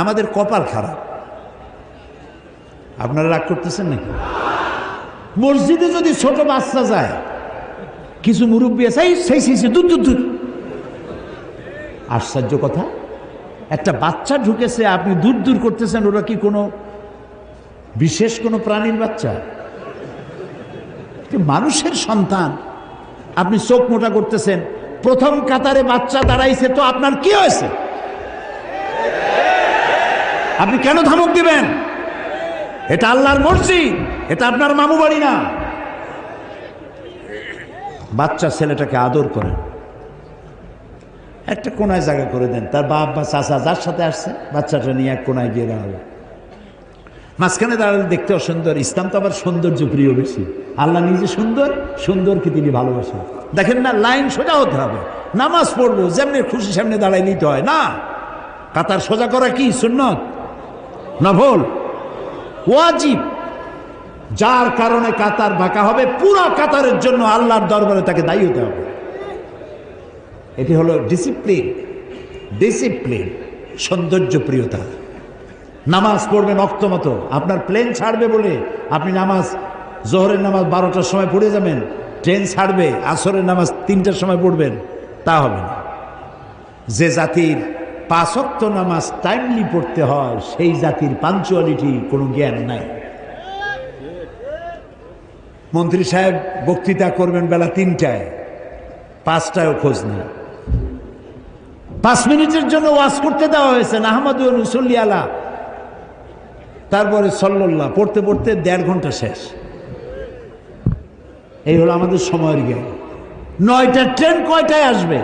আমাদের কপাল খারাপ। আপনারা রাগ করতেছেন নাকি? মসজিদে যদি ছোট বাচ্চা যায়, কিছু মুরব্বী আছে সেই দূর দূর দূর। আশ্চর্য কথা, একটা বাচ্চা ঢুকেছে, আপনি দূর দূর করতেছেন। ওরা কি কোনো বিশেষ কোনো প্রাণীর বাচ্চা? মানুষের সন্তান, আপনি চোখ মোটা করতেছেন। প্রথম কাতারে বাচ্চা দাঁড়াইছে, তো আপনার কি হয়েছে? আপনি কেন ধমক দিবেন? এটা আল্লাহর মসজিদ, এটা আপনার মামু বাড়ি না। বাচ্চা ছেলেটাকে আদর করেন, একটা কোনায় জায়গা করে দেন। তার বাপ বা চাচা যার সাথে আসছে, বাচ্চাটা নিয়ে এক কোনায় গিয়ে দাঁড়াবে। মাঝখানে দাঁড়ালে দেখতে অসুন্দর। ইসলাম তো আবার সৌন্দর্য প্রিয় বেশি। আল্লাহ নিজে সুন্দর, সুন্দরকে তিনি ভালোবাসেন। দেখেন না, লাইন সোজা হতে হবে। নামাজ পড়বো যেমনি খুশি সামনে দাঁড়াই নিতে হয় না। কাতার সোজা করা কি সুন্নত? নফল, ওয়াজিব। যার কারণে কাতার বাঁকা হবে, পুরো কাতারের জন্য আল্লাহর দরবারে তাকে দায়ী হতে হবে। এটি হলো ডিসিপ্লিন। ডিসিপ্লিন, সৌন্দর্য প্রিয়তা। নামাজ পড়বেন অক্ত মতো। আপনার প্লেন ছাড়বে বলে আপনি নামাজ, জোহরের নামাজ 12টার সময় পড়ে যাবেন, ট্রেন ছাড়বে আসরের নামাজ 3টার সময় পড়বেন, তা হবে না। যে জাতির 5 ওয়াক্ত নামাজ টাইমলি পড়তে হয়, সেই জাতির পাঞ্চুয়ালিটি কোনো জ্ঞান নাই। মন্ত্রী সাহেব বক্তৃতা করবেন বেলা 3টায়, 5টায়ও খোঁজ নেই। 5 মিনিটের জন্য ওয়াজ করতে দেওয়া হয়েছে, আহমদ রসুল্লি আলা, তারপরে সাল্লাল্লাহ পড়তে পড়তে 1.5 ঘন্টা শেষ। এই হলো আমাদের সময়ের জ্ঞান। 9টার ট্রেন কয়টায় আসবে?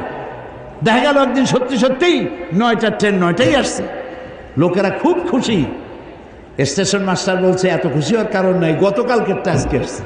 দেখা গেল একদিন সত্যি সত্যিই 9টার ট্রেন 9টায় আসছে। লোকেরা খুব খুশি। স্টেশন মাস্টার বলছে এত খুশি হওয়ার কারণ নাই, গতকালকেরটা আজকে আসছে।